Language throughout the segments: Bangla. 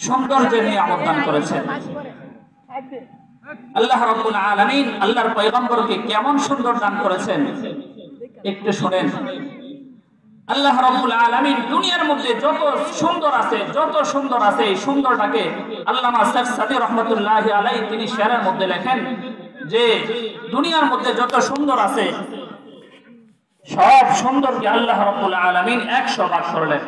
সৌন্দর্যের নিয়ামত দান করেছেন। আল্লাহ রাব্বুল আলামিন আল্লাহর পয়গম্বরকে কেমন সুন্দর দান করেছেন একটু শুনেন। আল্লাহ রাব্বুল আলামিন দুনিয়ার মধ্যে যত সুন্দর আছে এই সুন্দরটাকে আল্লামা শেখ সাদী রাহমাতুল্লাহি আলাইহি তিনি শেরের মধ্যে লেখেন যে দুনিয়ার মধ্যে যত সুন্দর আছে সব সুন্দরকে আল্লাহ রাব্বুল আলামিন 100 ভাগ করলেন।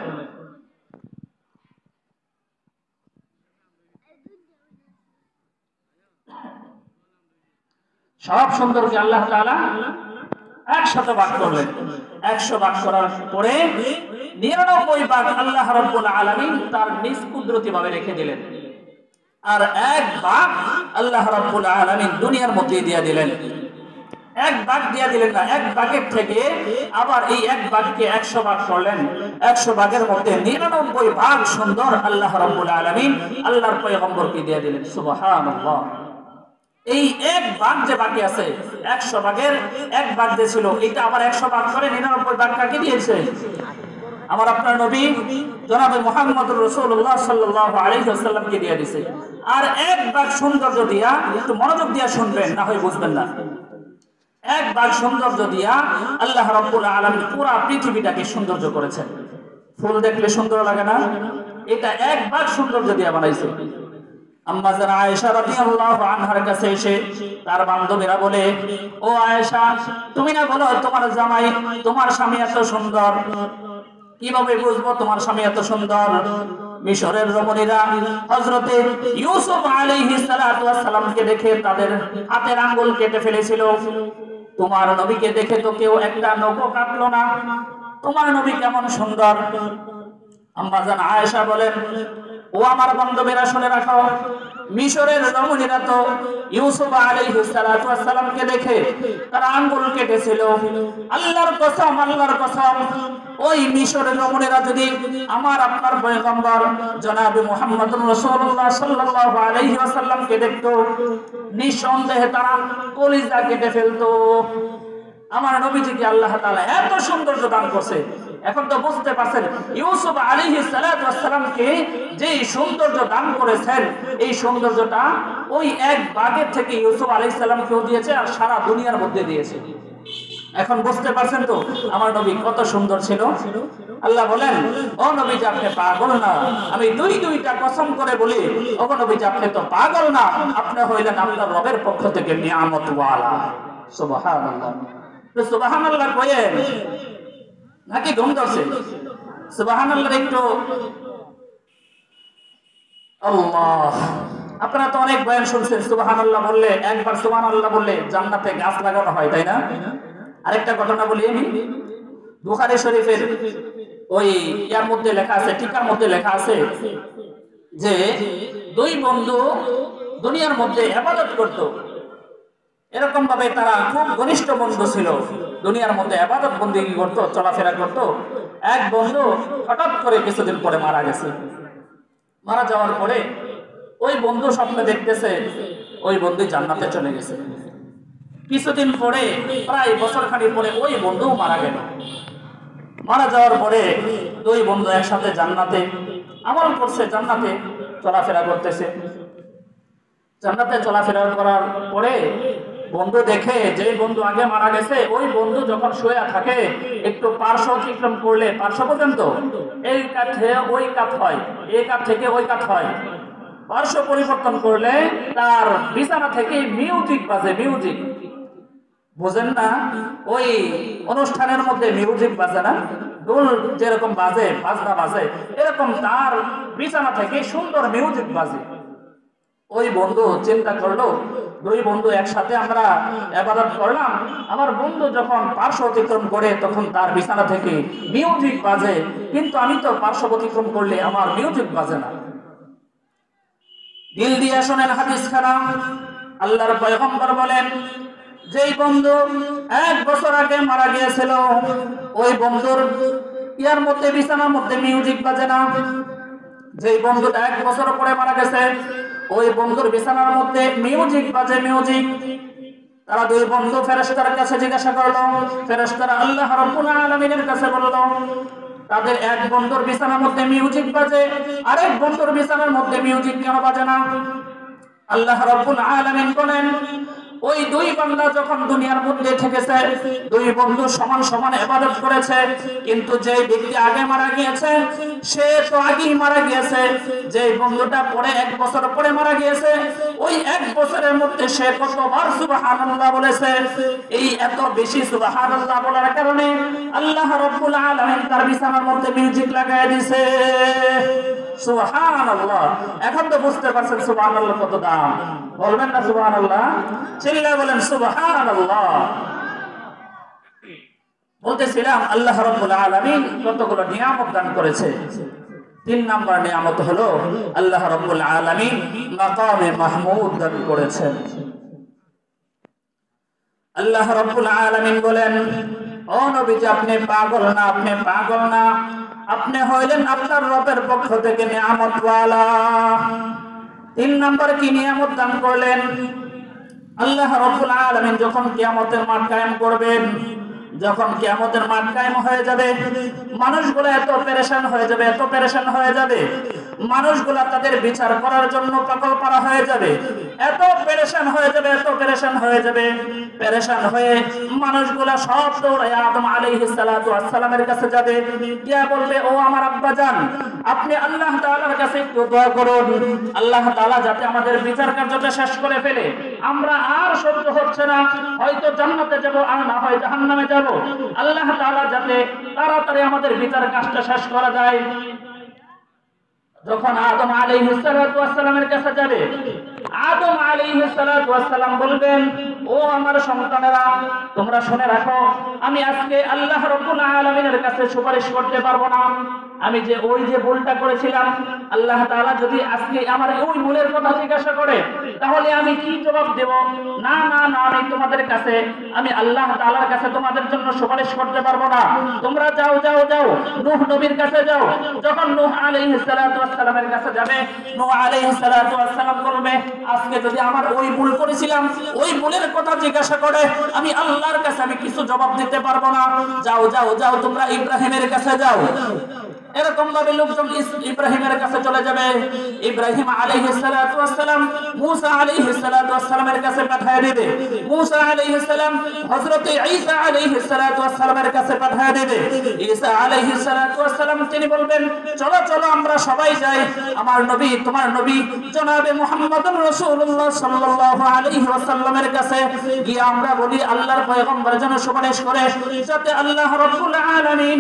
সব সুন্দরকে আল্লাহ তাআলা 100 ভাগ করলেন। 100 ভাগ করার পরে 99 ভাগ আল্লাহ রাব্বুল আলামিন তার নিজ কুদরতি ভাবে রেখে দিলেন, আর 1 ভাগ আল্লাহ রাব্বুল আলামিন দুনিয়ার মধ্যে দিয়ে দিলেন। 1 ভাগ দিয়ে দিলেন না, 1 ভাগের থেকে আবার এই 1 ভাগকে 100 ভাগ করলেন। 100 ভাগের মধ্যে 99 ভাগ সুন্দর আল্লাহ রাব্বুল আলামিন আল্লাহর পয়গম্বরকে দিয়ে দিলেন। সুবহানাল্লাহ। এই 1 ভাগ যে বাকি আছে 100 ভাগের 1 ভাগ যে ছিল এটা আবার 100 ভাগ করে 99 ভাগ কাকে দিয়েছে? আমার আপনার নবী জনাবে মুহাম্মদুর রাসূলুল্লাহ সাল্লাল্লাহু আলাইহি ওয়াসাল্লামকে দিয়ে দিয়েছে। আর 1 ভাগ সৌন্দর্য দিয়া, একটু মনোযোগ দিয়া শুনবেন না হয় বুঝবেন না, 1 ভাগ সৌন্দর্য দিয়া আল্লাহ রাব্বুল আলামিন পুরো পৃথিবীটাকে সৌন্দর্য করেছেন। ফুল দেখলে সুন্দর লাগে না? এটা 1 ভাগ সৌন্দর্য দিয়া বানাইছে। আম্মা জানা আয়েশা রাদিয়াল্লাহু আনহার কাছে এসে তার বান্ধবীরা বলে, ও আয়েশা, তুমি না বলো তোমার জামাই তোমার স্বামী এত সুন্দর, কিভাবে বুঝবো তোমার স্বামী এত সুন্দর? মিশরের রমণীরা হযরতে ইউসুফ আলাইহিস সালাতু ওয়াস সালামকে দেখে তাদের হাতের আঙ্গুল কেটে ফেলেছিল। তোমার নবীকে দেখে তো কেউ একটা নখও কাটলো না, তোমার নবী কেমন সুন্দর। আম্মা জানা আয়েশা বলেন, ও আমার বান্ধবীরা শুনে রাখো, মিশরের রমণীরা তো ইউসুফ আলাইহিস সালাতু ওয়াস সালামকে দেখে তারা আঙ্গুল কেটেছিল। আল্লাহর কসম ওই মিশরের রমণীরা যদি আমার আপনার পয়গম্বর জনাবে মুহাম্মদুর রাসূলুল্লাহ সাল্লাল্লাহু আলাইহি ওয়াসাল্লামকে দেখতো নিঃসন্দেহে তারা কলিজা কেটে ফেলতো। আমার নবীজিকে আল্লাহ তাআলা এত সৌন্দর্য দান করছে। এখন তো বুঝতে পারছেন ইউসুফ আলাইহিস সালাতু ওয়াস সালামকে যে সৌন্দর্য দান করেছেন এই সৌন্দর্যটা ওই 1 ভাগের থেকে ইউসুফ আলাইহিস সালামকেও দিয়েছে আর সারা দুনিয়ার মধ্যে দিয়েছে। এখন বুঝতে পারছেন তো আমার নবী কত সুন্দর ছিল। আল্লাহ বলেন, ও নবীজি আপনি পাগল না, আমি দুইটা কসম করে বলি, ও নবীজি আপনি তো পাগল না, আপনি হইলেন আপনার রবের পক্ষ থেকে নিয়ামত ওয়ালা। সুবহানাল্লাহ। সুবহানাল্লাহ কইেন নাকি ঘুম ধরছে? সুবহানাল্লাহ একটু আল্লাহ। আপনারা তো অনেক বয়ান শুনছেন সুবহানাল্লাহ বললে, একবার সুবহানাল্লাহ বললে জান্নাতে গাছ লাগানো হয়, তাই না? আরেকটা ঘটনা বলি আমি, বুখারী শরীফের ওই ইয়ার মধ্যে লেখা আছে, টিকার মধ্যে লেখা আছে যে 2 বন্ধু দুনিয়ার মধ্যে ইবাদত করত। এরকম ভাবে তারা খুব ঘনিষ্ঠ বন্ধু ছিল, দুনিয়ার মধ্যে ইবাদত বন্দেগী করত, চলাফেরা করত। এক বন্ধু হঠাৎ করে কিছুদিন পরে মারা গেছে। মারা যাওয়ার পরে ওই বন্ধু স্বপ্নে দেখতেছে ওই বন্ধু জান্নাতে চলে গেছে। কিছুদিন পরে প্রায় বছরখানেক পরে ওই বন্ধু মারা গেল। মারা যাওয়ার পরে 2 বন্ধু একসাথে জান্নাতে আমল করছে, জান্নাতে চলাফেরা করতেছে। জান্নাতে চলাফেরা করার পরে বন্ধু দেখে যে বন্ধু আগে মারা গেছে ওই বন্ধু যখন শুয়ে থাকে একটু পার্শ্ব অতিক্রম করলে, পার্শ্ব পর্যন্ত এই কাঠ থেকে ওই কাঠ হয়, এই কাঠ থেকে ওই কাঠ হয়, পার্শ্ব পরিবর্তন করলে তার বিছানা থেকে মিউজিক বাজে। মিউজিক বুঝেন না? ওই অনুষ্ঠানের মধ্যে মিউজিক বাজে না, ঢোল যেরকম বাজে, বাজনা বাজে, এরকম তার বিছানা থেকে সুন্দর মিউজিক বাজে। ওই বন্ধু চিন্তা করলো 2 বন্ধু একসাথে আমরা ইবাদত করলাম, আমার বন্ধু যখন পার্শ্ব অতিক্রম করে তখন তার বিছানা থেকে মিউজিক বাজে, কিন্তু আমি তো পার্শ্ব অতিক্রম করলে আমার মিউজিক বাজে না। দিল দিয়ে শোনেন হাদিসখানা, আল্লাহর পয়গম্বর বলেন যেই বন্ধু 1 বছর আগে মারা গিয়েছিল ওই বন্ধুর ইয়ার মধ্যে বিছানার মধ্যে মিউজিক বাজে না। যেই বন্ধুটা 1 বছর পরে মারা গেছে ওই বন্ধুর বিছানার মধ্যে মিউজিক বাজে, মিউজিক। তারা 2 বন্ধু ফেরেশতার কাছে জিজ্ঞাসা করলো, ফেরেশতারা আল্লাহ রাব্বুল আলামিনের কাছে বলল, তাদের এক বন্ধুর বিছানার মধ্যে মিউজিক বাজে, আরেক বন্ধুর বিছানার মধ্যে মিউজিক কেন বাজে না? আল্লাহ রাব্বুল আলামিন বলেন, ওই দুই বান্দা যখন দুনিয়ার মধ্যে থেকেছে, দুই বন্ধু সমান সমান ইবাদত করেছে, কিন্তু যে ব্যক্তি আগে মারা গিয়েছে সে তো আগেই মারা গিয়েছে। যে বন্ধুটা পরে 1 বছর পরে মারা গিয়েছে, ওই 1 বছরের মধ্যে সে কতবার সুবহানাল্লাহ বলেছে। এই এত বেশি সুবহানাল্লাহ বলার কারণে আল্লাহ রাব্বুল আলামিন তার বিছানার মধ্যে মিউজিক লাগায় দিয়েছে। সুবহানাল্লাহ। এখন তো বুঝতে পারছেন সুবহানাল্লাহ কত দাম। বলবেন না সুবহানাল্লাহ? চিল্লায়ে বলেন সুবহানাল্লাহ। বলতেছিলাম আল্লাহ রাব্বুল আলামিন কতগুলো নিয়ামত দান করেছে। 3 নাম্বার নিয়ামত হলো আল্লাহ রাব্বুল আলামিন মাকামে মাহমুদ দান করেছেন। আল্লাহ রাব্বুল আলামিন বলেন, ও নবীজি আপনি পাগল না, আপনি পাগল না, আপনি হইলেন আপনার রবের পক্ষ থেকে নিয়ামত ওয়ালা। 3 নাম্বার কি নিয়ামত দান করলেন? আল্লাহ রাব্বুল আলামিন যখন কিয়ামতের মাঠ কায়েম করবেন, যখন কিয়ামতের মাঠ কায়েম হয়ে যাবে, মানুষগুলো এত পেরেশান হয়ে যাবে, এত পেরেশান হয়ে যাবে, মানুষগুলো তাদের বিচার করার জন্য পাগল পারা হয়ে যাবে, এত পেরেশান হয়ে যাবে, এত পেরেশান হয়ে যাবে। পেরেশান হয়ে মানুষগুলা সব দৌড়ায় আদম আলাইহিস সালাতু ওয়াস সালামের কাছে যাবে, গিয়া বলবে, ও আমার আব্বাজান, আপনি আল্লাহ তাআলার কাছে একটু দোয়া করুন, আল্লাহ তাআলা যাতে আমাদের বিচার কার্যটা শেষ করে ফেলে, আমরা আর সহ্য হচ্ছে না, হয়তো জান্নাতে যাব আর না হয় জাহান্নামে যাব, আল্লাহ তাআলা যাতে তাড়াতাড়ি আমাদের বিচার কাজটা শেষ করা যায়। যখন আদম আলাইহিস সালাতু ওয়াস সালামের কাছে যাবে, আদম আলাইহিস সালাতু ওয়াস সালাম বলবেন, ও আমার সন্তানেরা, তোমরা শুনে রাখো, আমি আজকে আল্লাহ রাব্বুল আলামিনের কাছে সুপারিশ করতে পারবো না। আমি যে ওই যে ভুলটা করেছিলাম, আল্লাহ তাআলা যদি আজকে আমার ওই ভুলের কথা জিজ্ঞাসা করে, তাহলে আমি কি জবাব দেব? না না না, আমি তোমাদের কাছে, আমি আল্লাহ তাআলার কাছে তোমাদের জন্য সুপারিশ করতে পারবো না। তোমরা যাও যাও যাও, নূহ নবীর কাছে যাও। যখন নূহ আলাইহিস সালাতু ওয়াস সালামের কাছে যাবে, নূহ আলাইহিস সালাতু ওয়াস সালাম বলবে, আজকে যদি আমার ওই ভুল করেছিলাম, ওই ভুলের কথা জিজ্ঞাসা করে, আমি আল্লাহর কাছে আমি কিছু জবাব দিতে পারবো না। যাও যাও যাও, তোমরা ইব্রাহিমের কাছে যাও। এরকম ভাবে লোকজন ইব্রাহিমের কাছে চলে যাবে। ইব্রাহিম আলাইহিস সালাতু ওয়াস সালাম মুসা আলাইহিস সালাতু ওয়াস সালামের কাছে পাঠিয়ে দিবে। মুসা আলাইহিস সালাম হযরত ঈসা আলাইহিস সালাতু ওয়াস সালামের কাছে পাঠিয়ে দিবে। ঈসা আলাইহিস সালাতু ওয়াস সালাম তিনি বলবেন, চলো চলো আমরা সবাই যাই আমার নবী, তোমার নবী জনাবে মুহাম্মদুর রাসূলুল্লাহ সাল্লাল্লাহু আলাইহি ওয়াসাল্লামের কাছে গিয়ে আমরা বলি, আল্লাহর পয়গম্বর যেন সুপারিশ করে যাতে আল্লাহ রাব্বুল আলামিন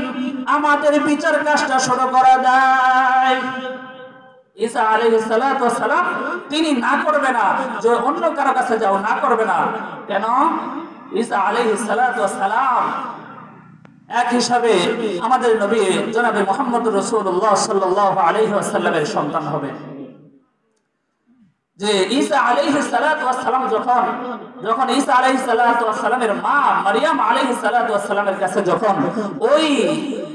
আমাদের বিচার কাজটা শুরু করা যায়। ঈসা আলাইহিস সালাতু ওয়াস সালাম তিনি না করবে না যে অন্য কারো কাছে যাও, না করবে না। কেন? ঈসা আলাইহিস সালাতু ওয়াস সালাম এক হিসাবে আমাদের নবী জনাবে মুহাম্মদুর রাসূলুল্লাহ সাল্লাল্লাহু আলাইহি ওয়াসাল্লামের সন্তান হবে। যে ঈসা আলাইহিস সালাতু ওয়াস সালাম যখন ঈসা আলাইহিস সালাতু ওয়াস সালামের মা মারইয়াম আলাইহিস সালাতু ওয়াস সালামের কাছে যখন ওই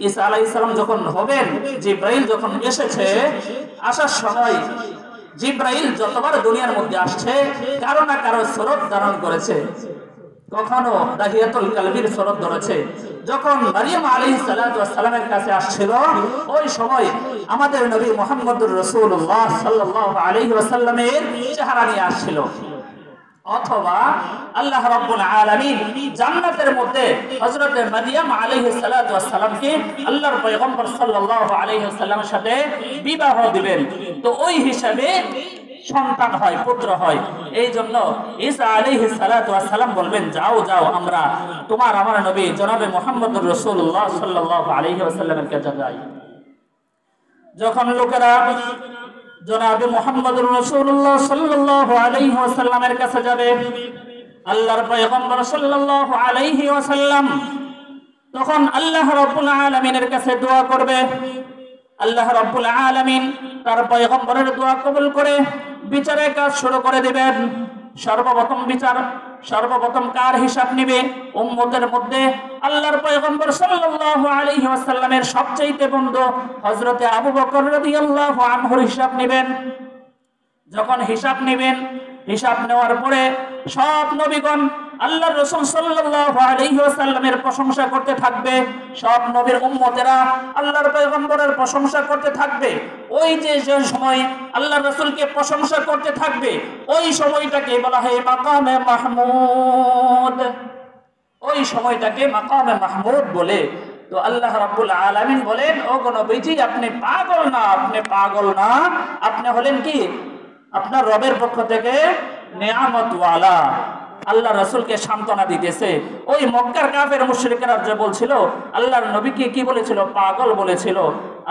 ঈসা আলাইহিস সালাম যখন হবেন, জিবরাইল যখন এসেছে, আসার সময় জিবরাইল যতবার দুনিয়ার মধ্যে আসছে কারো না কারো সুরত ধারণ করেছে, কখনো দাহিয়াতুল কালবির সুরত ধরেছে। যখন মারইয়াম আলাইহিস সালাতু ওয়াস সালামের কাছে আসছিল, ওই সময় আমাদের নবী মুহাম্মদুর রাসূলুল্লাহ সাল্লাল্লাহু আলাইহি ওয়াসাল্লামের চেহারা নিয়ে আসছিল। অথবা আল্লাহ রাব্বুল আলামিন জান্নাতের মধ্যে হযরত মারইয়াম আলাইহিস সালাতু ওয়াস সালামকে আল্লাহর পয়গম্বর সাল্লাল্লাহু আলাইহি ওয়াসাল্লামের সাথে বিবাহ দিবেন, তো ওই হিসাবে সন্তান হয়, পুত্র হয়। এই জন্য ঈসা আলাইহিস সালাতু ওয়াস সালাম বলবেন, যাও যাও আমরা তোমার আমার নবী জনাবে মুহাম্মদুর রাসূলুল্লাহ সাল্লাল্লাহু আলাইহি ওয়াসাল্লামের কাছে যাই। যখন লোকেরা জনাবে মুহাম্মদুর রাসূলুল্লাহ সাল্লাল্লাহু আলাইহি ওয়াসাল্লামের কাছে যাবে, আল্লাহর পয়গম্বর সাল্লাল্লাহু আলাইহি ওয়াসাল্লাম তখন আল্লাহ রাব্বুল আলামিনের কাছে দোয়া করবে। আল্লাহ রাব্বুল আলামিন তার পয়গম্বরের দোয়া কবুল করে বিচারের কাজ শুরু করে দিবেন। সর্বপ্রথম কার হিসাব নিবে? উম্মতের মধ্যে আল্লাহর পয়গম্বর সাল্লাল্লাহু আলাইহি ওয়াসাল্লামের সবচেয়ে বন্ধু হযরতে আবু বকর রাদিয়াল্লাহু আনহুর হিসাব নেবেন। যখন হিসাব নেবেন, হিসাব নেওয়ার পরে সব নবীগণ আল্লাহর রাসূল সাল্লাল্লাহু আলাইহি ওয়াসাল্লামের প্রশংসা করতে থাকবে, সব নবীর উম্মতেরা আল্লাহর পয়গম্বরের প্রশংসা করতে থাকবে। ওই যে সময় আল্লাহর রাসূলকে প্রশংসা করতে থাকবে, ওই সময়টাকে বলা হয় মাকামে মাহমুদ। ওই সময়টাকে মাকামে মাহমুদ বলে। তো আল্লাহ রাব্বুল আলামিন বলেন, ও গো নবীজি, আপনি পাগল না, আপনি পাগল না, আপনি হলেন কি আপনার রবের পক্ষ থেকে নেয়ামতওয়ালা। আল্লাহ রাসূলকে সান্ত্বনা দিতেছে। ওই মক্কার কাফের মুশরিকরা যে বলছিল আল্লাহর নবীকে কি বলেছিল, পাগল বলেছিল,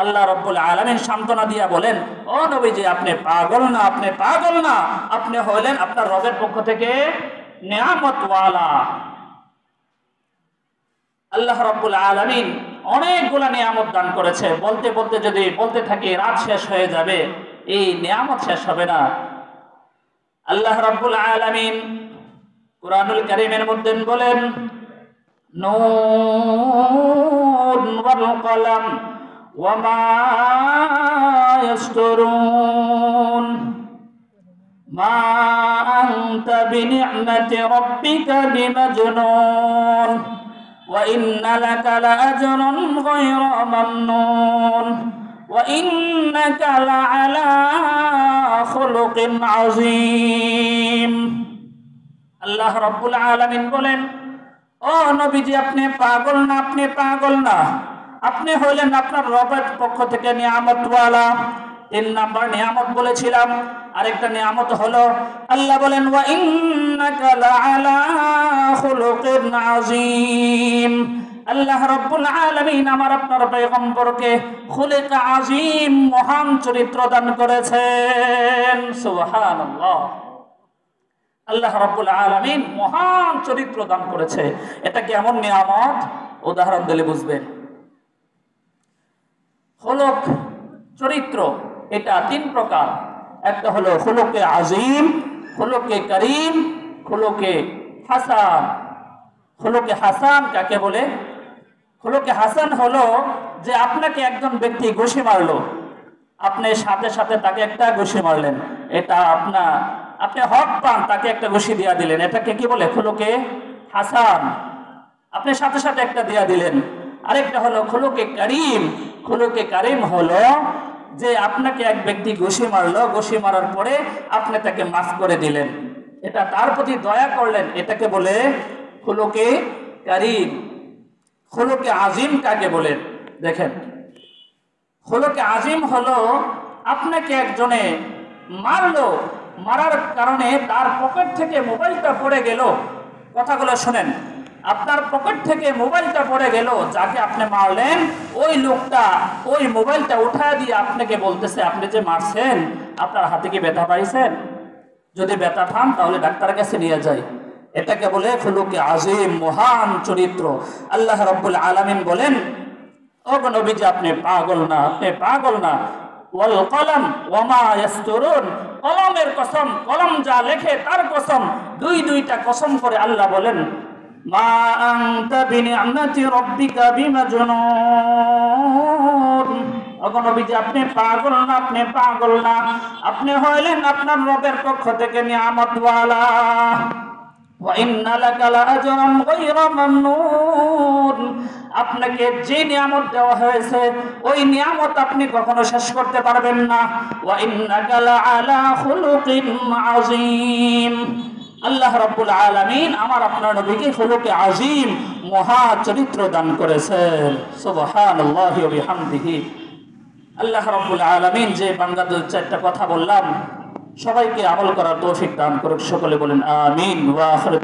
আল্লাহ রাব্বুল আলামিন সান্ত্বনা দিয়া বলেন, ও নবীজি, আপনি পাগল না, আপনি পাগল না, আপনি হলেন আপনার রবের পক্ষ থেকে নেয়ামতওয়ালা। আল্লাহ রাব্বুল আলামিন অনেকগুলা নিয়ামত দান করেছে। বলতে বলতে যদি বলতে থাকি রাত শেষ হয়ে যাবে, এই নিয়ামত শেষ হবে না। আল্লাহ রাব্বুল আলামিন কুরআনুল কারীমের মধ্যে বলেন, নুন ওয়াল কলম ওয়া মা ইয়াসতুরুন মা আনতা বিনি'মাতি রাব্বিকা বিমাজনুন وَإِنَّ لَكَ لَأَجْرًا غَيْرَ مَمْنُونٍ وَإِنَّكَ لَعَلَى خُلُقٍ عَظِيمٍ। আল্লাহ রাব্বুল আলামিন বলেন, ও নবীজি, আপনি পাগল না, আপনি পাগল না, আপনি হলেন আপনার রবের পক্ষ থেকে নিয়ামতওয়ালা। 3 নাম্বার নিয়ামত বলেছিলাম। আরেকটা নিয়ামত হলো আল্লাহ বলেন, ওয়া ইন্নাকা লাআলা খুলুকিন আযীম। আল্লাহ রাব্বুল আলামিন আমার আপনার পয়গম্বরকে খুলুক আযীম, মহান চরিত্র দান করেছেন। সুবহানাল্লাহ। আল্লাহ রাব্বুল আলামিন মহান চরিত্র দান করেছে। এটা কেমন নিয়ামত, উদাহরণ দিলে বুঝবেন। খুলুক, চরিত্র, এটা 3 প্রকার। একটা হলো খুলুকে আযীম, খুলুকে করিম, খুলুকে হাসান। খুলুকে হাসান কাকে বলে? খুলুকে হাসান হলো যে আপনাকে একজন ব্যক্তি ঘুষি মারলো, আপনি সাথে সাথে তাকে একটা ঘুষি মারলেন, এটা আপনি হক পান, তাকে একটা ঘুষি দিয়া দিলেন, এটাকে কি বলে? খুলুকে হাসান। আপনি সাথে সাথে একটা দিয়া দিলেন। আরেকটা হলো খুলুকে করিম। খুলুকে করিম হলো যে আপনাকে এক ব্যক্তি ঘুষি মারলো, ঘুষি মারার পরে আপনি তাকে মাফ করে দিলেন, এটা তার প্রতি দয়া করলেন, এটাকে বলে খুলুকে করিম। খুলুকে আযীম কাকে বলে? দেখেন, খুলুকে আযীম হলো আপনাকে একজনে মারলো, মারার কারণে তার পকেট থেকে মোবাইলটা পড়ে গেল। কথাগুলো শুনেন, আপনার পকেট থেকে মোবাইলটা পড়ে গেল, যাকে আপনি মারলেন ওই লোকটা ওই মোবাইলটা উঠায় দিয়ে আপনাকে বলতেছে, আপনি যে মারছেন আপনার হাতে কি ব্যথা পাইছেন? যদি ব্যথা পান তাহলে ডাক্তারের কাছে নিয়ে যাই। এটাকে বলে খুলুকে আযীম, মহান চরিত্র। আল্লাহ রাব্বুল আলামিন বলেন, ও নবীজি, আপনি পাগল না, আপনি পাগল না। ওয়াল কলম ওয়া মা ইয়াসতুরুন, কলমের কসম, কলম যা লেখে তার কসম। দুইটা কসম করে আল্লাহ বলেন, মা আনতা বিনি'মাতি রাব্বিকা বিমাজনুন। ওগো নবীজি, আপনি পাগল না, আপনি পাগল না, আপনি হইলেন আপনার রবের পক্ষ থেকে নিয়ামতওয়ালা। ওয়া ইন্না লাকা লাআজরান গায়রা মামনুন। আপনাকে যে নিয়ামত দেওয়া হয়েছে ওই নিয়ামত আপনি কখনো শেষ করতে পারবেন না। ওয়া ইন্নাকা লাআলা খুলুকিন আযীম। আল্লাহ রাব্বুল আলামিন আমার আপনার নবীকে খুলুকে আযীম, মহা চরিত্র দান করেছেন। সুবহানাল্লাহি ওয়া বিহামদিহি। আল্লাহ রাব্বুল আলামিন যে বান্দাদের 4টা কথা বললাম, সবাইকে আমল করার তৌফিক দান করুক। সকলে বলেন আমিন। ওয়া আখির